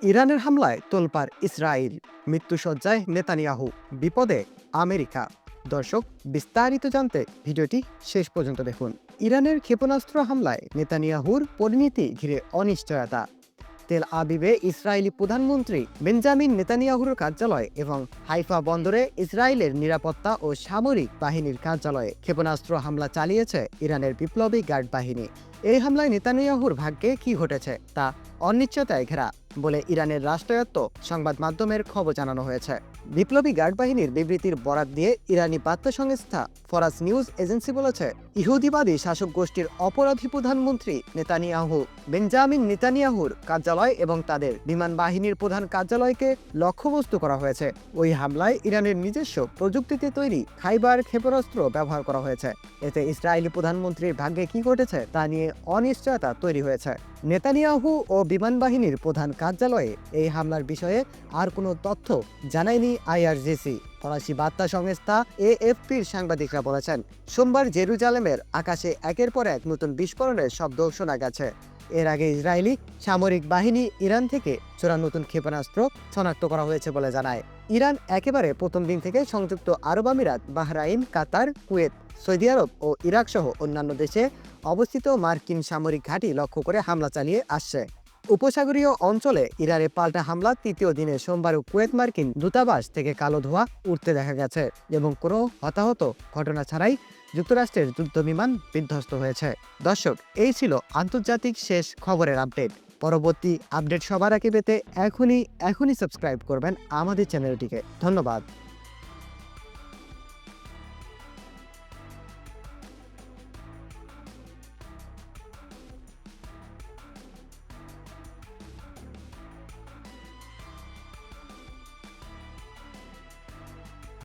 ইরানের হামলায় তোলপাড় ইসরায়েল, মৃত্যুসজ্জায় নেতানিয়াহু, বিপদে আমেরিকা। দর্শক, বিস্তারিত জানতে ভিডিওটি শেষ পর্যন্ত দেখুন। ইরানের ক্ষেপণাস্ত্র হামলায় নেতানিয়াহুর পরিণতি ঘিরে অনিশ্চয়তা। তেল আবিবে ইসরায়েলি প্রধানমন্ত্রী বেঞ্জামিন নেতানিয়াহুর কার্যালয় এবং হাইফা বন্দরে ইসরায়েলের নিরাপত্তা ও সামরিক বাহিনীর কার্যালয়ে ক্ষেপণাস্ত্র হামলা চালিয়েছে ইরানের বিপ্লবী গার্ড বাহিনী। এই হামলায় নেতানিয়াহুর ভাগ্যে কি ঘটেছে তা অনিশ্চয়তায় ঘেরা বলে ইরানের রাষ্ট্রায়ত্ত সংবাদ মাধ্যমের খবর জানানো হয়েছে। বিপ্লবী গার্ড বাহিনীর বিবৃতির বরাত দিয়ে ইরানি বার্তা সংস্থা ফরাস নিউজ এজেন্সি বলেছে, ইহুদিবাদী শাসক গোষ্ঠীর অপরাধী প্রধানমন্ত্রী নেতানিয়াহু বেঞ্জামিন নেতানিয়াহুর কার্যালয় এবং তাদের বিমান বাহিনীর প্রধান কার্যালয়কে লক্ষ্যবস্তু করা হয়েছে। ওই হামলায় ইরানের নিজস্ব প্রযুক্তিতে তৈরি খাইবার ক্ষেপণাস্ত্র ব্যবহার করা হয়েছে। এতে ইসরায়েলি প্রধানমন্ত্রীর ভাগ্যে কি ঘটেছে তা নিয়ে অনিশ্চয়তা তৈরি হয়েছে। নেতানিয়াহু ও বিমান বাহিনীর প্রধান কার্যালয়ে এই হামলার বিষয়ে আর কোনো তথ্য জানায়নি আইআরজিসি। ফরাসি বার্তা সংস্থা এএফপির সাংবাদিকরা বলেছেন, সোমবার জেরুজালেমের আকাশে একের পর এক নতুন বিস্ফোরণের শব্দ শোনা গেছে। এর আগে ইসরায়েলি সামরিক বাহিনী ইরান থেকে চোরা নতুন ক্ষেপণাস্ত্র শনাক্ত করা হয়েছে বলে জানায়। ইরান একেবারে প্রথম দিন থেকে সংযুক্ত আরব আমিরাত, বাহরাইন, কাতার, কুয়েত, সৌদি আরব ও ইরাক সহ অন্যান্য দেশে অবস্থিত মার্কিন সামরিক ঘাঁটি লক্ষ্য করে হামলা চালিয়ে আসছে। উপসাগরীয় অঞ্চলে ইরানের পাল্টা হামলা তৃতীয় দিনে সোমবারও কুয়েত মার্কিন দূতাবাস থেকে কালো ধোঁয়া উঠতে দেখা গেছে এবং কোনো হতাহত ঘটনা ছাড়াই যুক্তরাষ্ট্রের যুদ্ধবিমান বিধ্বস্ত হয়েছে। দর্শক, এই ছিল আন্তর্জাতিক শেষ খবরের আপডেট। পরবর্তী আপডেট সবার আগে পেতে এখনই সাবস্ক্রাইব করবেন আমাদের চ্যানেলটিকে। ধন্যবাদ।